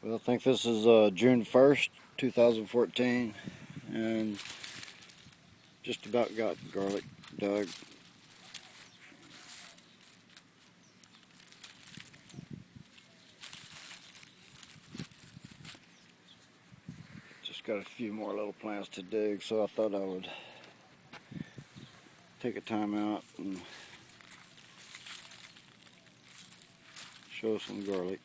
Well, I think this is June 1st, 2014, and just about got garlic dug. Just got a few more little plants to dig, so I thought I would take a time out and show some garlic.